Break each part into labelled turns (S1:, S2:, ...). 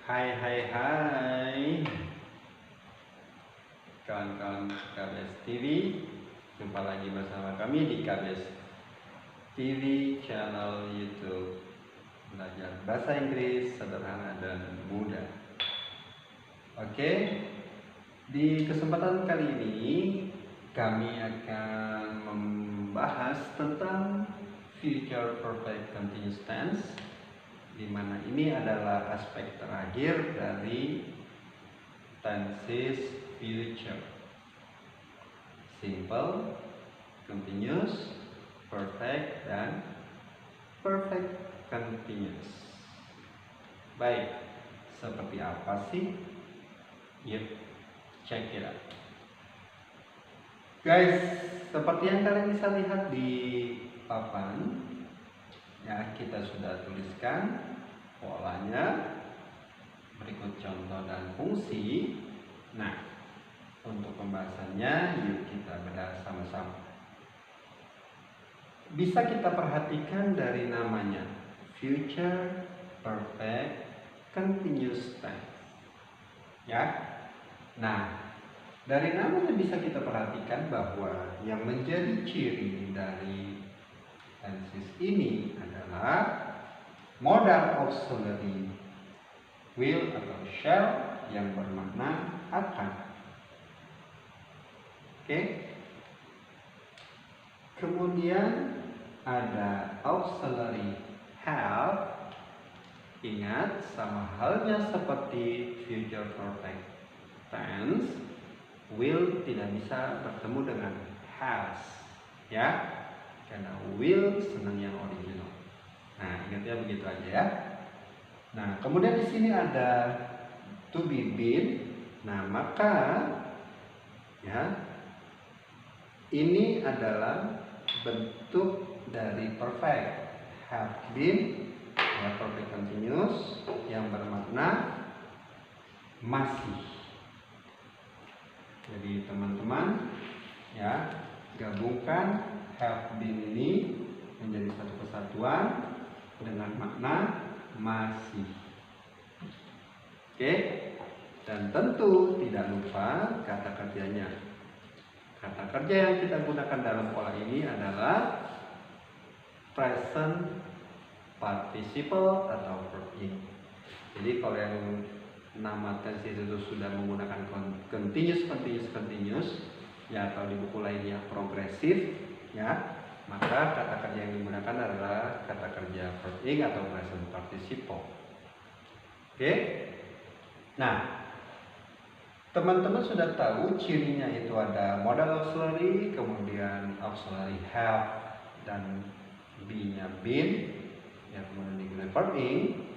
S1: Hai kawan-kawan KBS TV, jumpa lagi bersama kami di KBS TV channel YouTube belajar bahasa Inggris sederhana dan mudah. Oke, di kesempatan kali ini kami akan membahas tentang future perfect continuous tense, di mana ini adalah aspek terakhir dari tenses future: simple, continuous, perfect, dan perfect continuous. Baik, seperti apa sih? Yuk, check it out. Guys, seperti yang kalian bisa lihat di papan, ya, kita sudah tuliskan polanya, berikut contoh dan fungsi. Nah, untuk pembahasannya yuk kita bedah sama-sama. Bisa kita perhatikan dari namanya, future perfect continuous tense, ya. Nah, dari namanya bisa kita perhatikan bahwa yang menjadi ciri dari tenses ini adalah modal auxiliary will atau shall yang bermakna akan. Oke. Kemudian ada auxiliary have. Ingat, sama halnya seperti future perfect tense, will tidak bisa bertemu dengan has, ya, karena will senang yang original. Nah, ingatnya begitu aja ya. Nah, kemudian di sini ada to be been. Nah, maka ya, ini adalah bentuk dari perfect, have been, ya, perfect continuous yang bermakna masih. Jadi teman-teman, ya, gabungkan have been ini menjadi satu kesatuan dengan makna masih. Oke, dan tentu tidak lupa kata kerjanya. Kata kerja yang kita gunakan dalam pola ini adalah present participle atau verb ing. Jadi kalau yang nama tenses itu sudah menggunakan continuous, ya, atau di buku lainnya progresif, ya, maka kata kerja yang digunakan adalah kata kerja verb ing atau present participle. Oke. Nah, teman-teman sudah tahu cirinya itu ada modal auxiliary, kemudian auxiliary have dan be-nya been, ya, kemudian digunakan verb ing,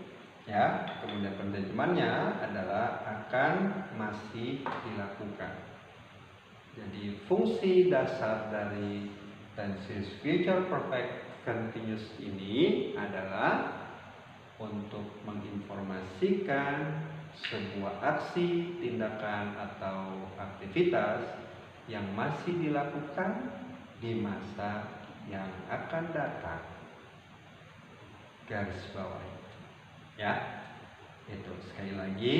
S1: ya, kemudian penerjemahannya adalah akan masih dilakukan. Jadi fungsi dasar dari tenses future perfect continuous ini adalah untuk menginformasikan sebuah aksi, tindakan, atau aktivitas yang masih dilakukan di masa yang akan datang. Garis bawah, ya, itu sekali lagi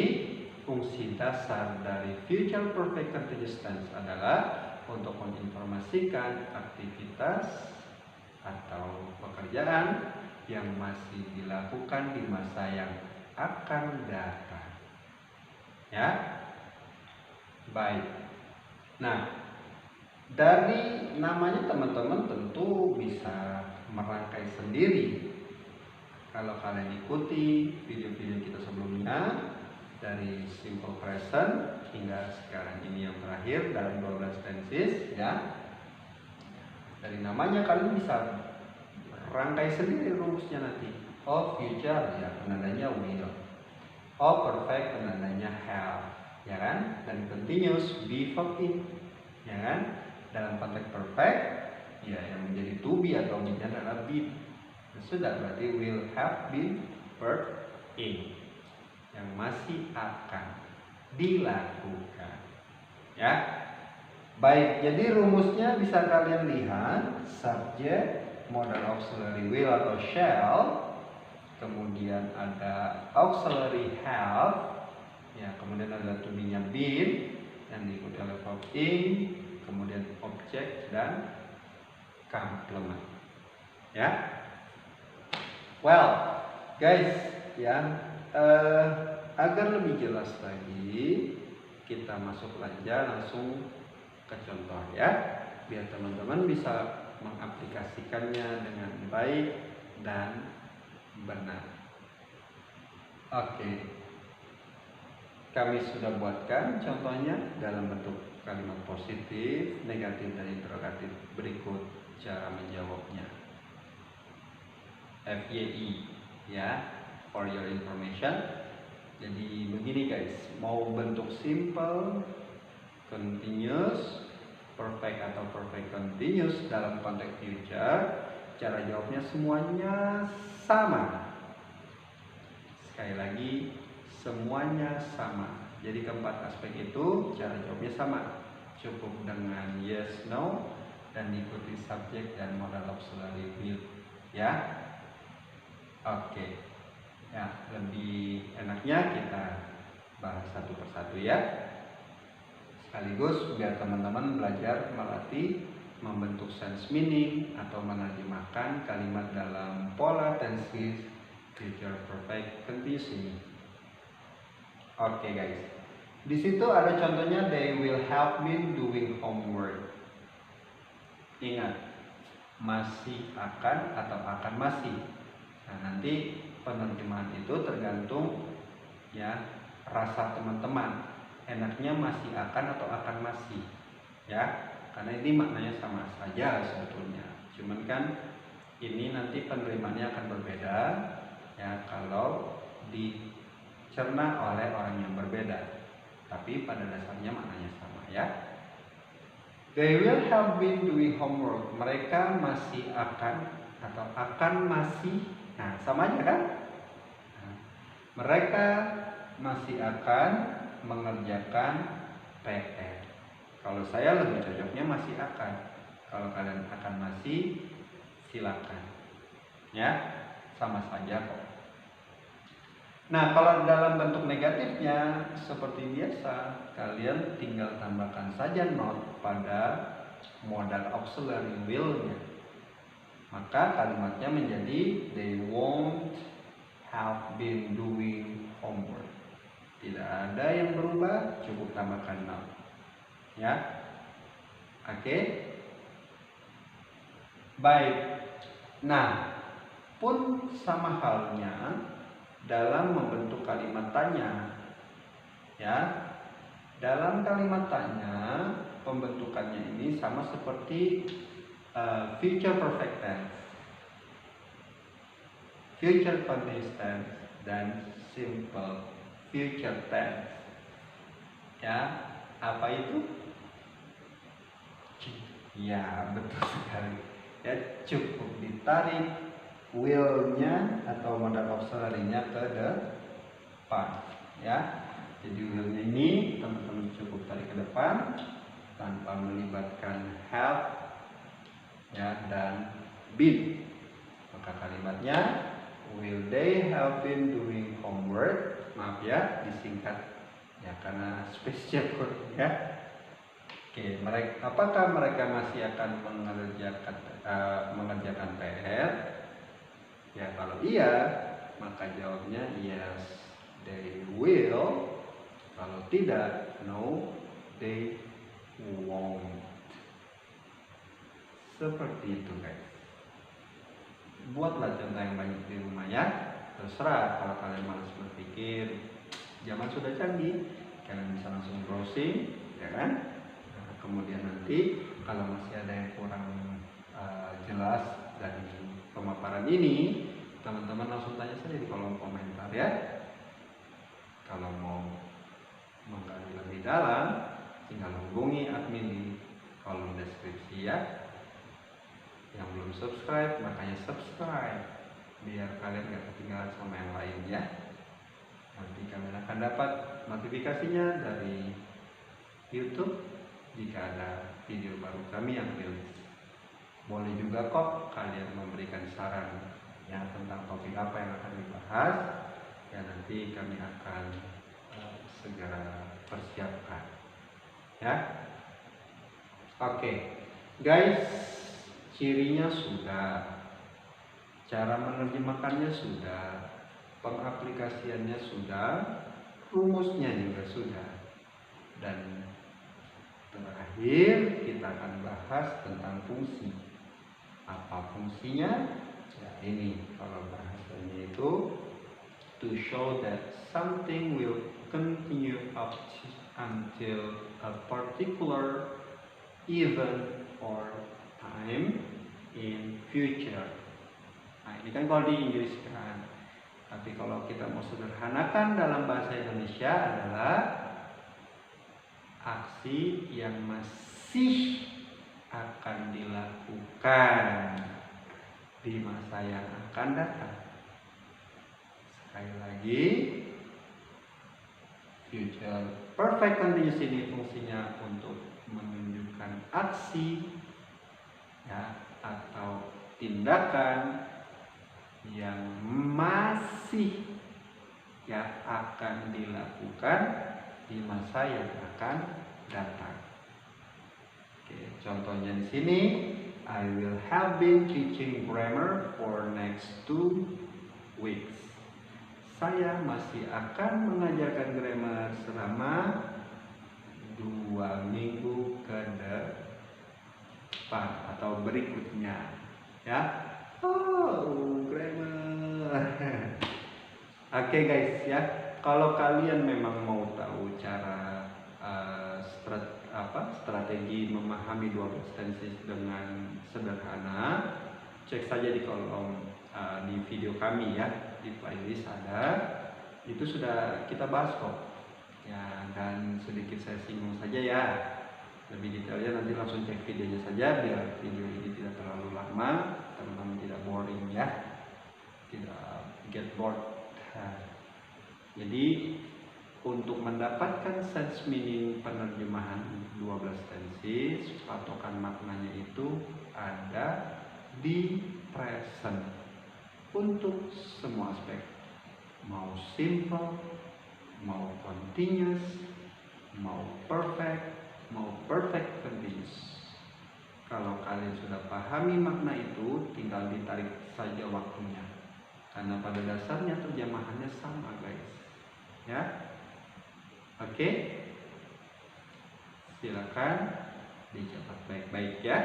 S1: fungsi dasar dari future perfect continuous tense adalah untuk menginformasikan aktivitas atau pekerjaan yang masih dilakukan di masa yang akan datang. Ya, baik. Nah, dari namanya teman-teman tentu bisa merangkai sendiri. Kalau kalian ikuti video-video kita sebelumnya dari simple present hingga sekarang ini yang terakhir dalam 12 tenses, ya, dari namanya kalian bisa rangkai sendiri rumusnya nanti. Oh, future, ya, penandanya will. Oh, perfect, penandanya have, ya kan? Dan continuous, be verb ing, ya kan? Dalam konteks perfect, ya, yang menjadi to be atau be adalah been. Sudah, berarti will have been verb ing yang masih akan dilakukan, ya. Baik, jadi rumusnya bisa kalian lihat: subject, modal auxiliary will atau shall, kemudian ada auxiliary have, ya, kemudian ada to be-nya been, yang diikuti oleh verb ing, kemudian objek dan complement. Ya, well, guys, ya, agar lebih jelas lagi, kita masuk aja langsung ke contoh ya, biar teman-teman bisa mengaplikasikannya dengan baik dan benar. Oke, kami sudah buatkan contohnya dalam bentuk kalimat positif, negatif, dan interrogatif. Berikut cara menjawabnya. FYI, ya, for your information. Jadi begini guys, mau bentuk simple, continuous, perfect atau perfect continuous dalam konteks future, cara jawabnya semuanya sama. Sekali lagi, semuanya sama. Jadi keempat aspek itu cara jawabnya sama. Cukup dengan yes, no, dan diikuti subjek dan modal auxiliary will. Ya, oke. Ya, lebih enaknya kita bahas satu persatu ya. Sekaligus biar teman-teman belajar melatih membentuk sense meaning atau menerjemahkan kalimat dalam pola tenses future perfect continuous ini. Oke guys, di situ ada contohnya they will help me doing homework. Ingat, masih akan atau akan masih. Nah, nanti penerjemahan itu tergantung ya rasa teman-teman. Enaknya masih akan atau akan masih, ya, karena ini maknanya sama saja sebetulnya. Cuman kan ini nanti penerimaannya akan berbeda ya kalau dicerna oleh orang yang berbeda. Tapi pada dasarnya maknanya sama ya. They will have been doing homework. Mereka masih akan atau akan masih. Nah, sama aja kan? Nah, mereka masih akan mengerjakan PR. Kalau saya lebih cocoknya masih akan. Kalau kalian akan masih, silakan. Ya, sama saja kok. Nah, kalau dalam bentuk negatifnya seperti biasa, kalian tinggal tambahkan saja not pada modal auxiliary will-nya. Maka kalimatnya menjadi they won't have been doing homework. Tidak ada yang berubah, cukup tambahkan not. Ya, oke. Baik. Nah, pun sama halnya dalam membentuk kalimat tanya. Ya, dalam kalimat tanya pembentukannya ini sama seperti future perfect tense, future continuous tense, dan simple future tense. Ya, apa itu? Ya, betul sekali. Ya, cukup ditarik will-nya atau modal auxiliary-nya ke depan. Ya, jadi will-nya ini teman-teman cukup tarik ke depan tanpa melibatkan have ya dan been. Maka kalimatnya will they have been doing homework? Maaf ya, disingkat ya karena spesial ya. Oke, apakah mereka masih akan mengerjakan PR? Ya, kalau iya, maka jawabnya yes, they will. Kalau tidak, no, they won't. Seperti itu guys. Buatlah contoh yang banyak di rumah ya. Terserah, kalau kalian malas berpikir, zaman sudah canggih, kalian bisa langsung browsing, ya kan? Nah, kemudian nanti kalau masih ada yang kurang jelas dari pemaparan ini, teman-teman langsung tanya saja di kolom komentar ya. Kalau mau menggali lebih dalam, tinggal hubungi admin di kolom deskripsi ya. Yang belum subscribe, makanya subscribe biar kalian gak ketinggalan sama yang lain ya. Nanti kalian akan dapat notifikasinya dari YouTube jika ada video baru kami yang rilis. Boleh juga kok kalian memberikan saran ya tentang topik apa yang akan dibahas, ya nanti kami akan segera persiapkan ya. Oke guys, cirinya sudah, cara menerjemahkannya sudah, pengaplikasiannya sudah, rumusnya juga sudah, dan terakhir kita akan bahas tentang fungsi. Apa fungsinya? Ya ini kalau bahasanya itu to show that something will continue up until a particular event or time in future. Nah ini kan kalau di Inggris kan, tapi kalau kita mau sederhanakan dalam bahasa Indonesia adalah aksi yang masih akan dilakukan di masa yang akan datang. Sekali lagi, future perfect continuous ini fungsinya untuk menunjukkan aksi ya, atau tindakan yang masih ya akan dilakukan di masa yang akan datang. Oke, contohnya di sini, I will have been teaching grammar for next 2 weeks. Saya masih akan mengajarkan grammar selama 2 minggu ke depan atau berikutnya ya. Oh, grammar. Oke guys ya, kalau kalian memang mau tahu cara strategi memahami 12 tenses dengan sederhana, cek saja di kolom di video kami ya, di playlist ada, itu sudah kita bahas kok ya, dan sedikit saya singgung saja ya, lebih detailnya nanti langsung cek videonya saja biar video ini tidak terlalu lama, teman-teman tidak boring ya, tidak get bored. Jadi untuk mendapatkan sense meaning penerjemahan 12 tenses, patokan maknanya itu ada di present untuk semua aspek, mau simple, mau continuous, mau perfect continuous. Kalau kalian sudah pahami makna itu, tinggal ditarik saja waktunya, karena pada dasarnya terjemahannya sama guys ya. Oke, silakan dicatat baik-baik ya,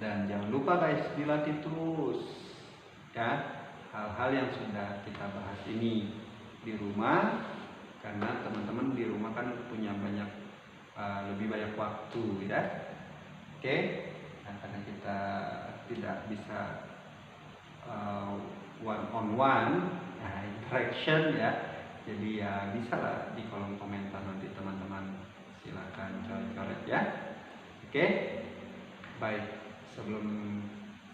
S1: dan jangan lupa guys dilatih terus ya hal-hal yang sudah kita bahas ini di rumah, karena teman-teman di rumah kan punya lebih banyak waktu ya. Oke, nah, karena kita tidak bisa one on one interaction ya, jadi ya bisa lah di kolom komentar nanti teman-teman silakan coret-coret ya. Oke, baik, sebelum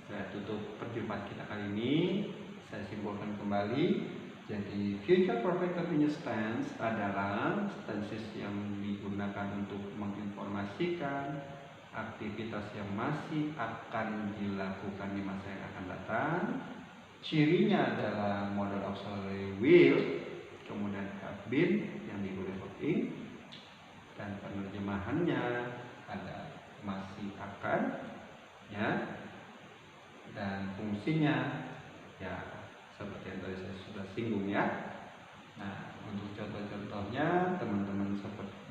S1: saya tutup perjumpaan kita kali ini, saya simpulkan kembali. Jadi future perfect continuous tense adalah tenses yang digunakan untuk menginformasikan aktivitas yang masih akan dilakukan di masa yang akan datang. Cirinya adalah modal auxiliary will, kemudian have been yang di huruf in, dan penerjemahannya ada masih akan ya, dan fungsinya ya seperti yang tadi saya sudah singgung ya. Nah, untuk contoh-contohnya teman-teman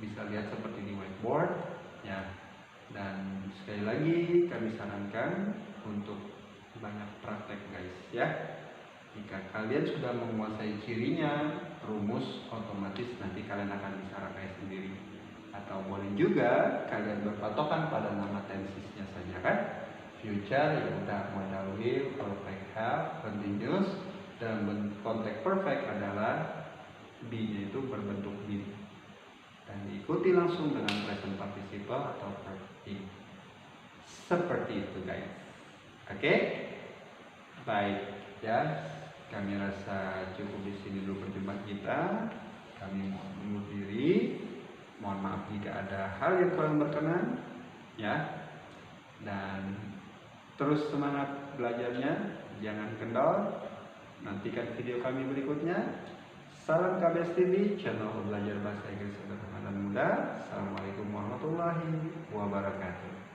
S1: bisa lihat seperti di whiteboard ya. Dan sekali lagi kami sarankan untuk banyak praktek guys ya. Jika kalian sudah menguasai cirinya, rumus otomatis nanti kalian akan bisa rakai sendiri. Atau boleh juga kalian berpatokan pada nama tensesnya saja kan. Future ya udah modal will, perfect have, continuous, dan konteks perfect adalah be-nya itu berbentuk be, dan diikuti langsung dengan present participle atau perfect. Seperti itu guys. Oke, baik ya, kami rasa cukup di sini dulu perjumpaan kita. Kami mohon undur diri, mohon maaf jika ada hal yang kurang berkenan ya, dan terus semangat belajarnya Jangan kendor, nantikan video kami berikutnya. Salam KBS TV, channel belajar bahasa Inggris sederhana dan mudah. Assalamualaikum warahmatullahi wabarakatuh.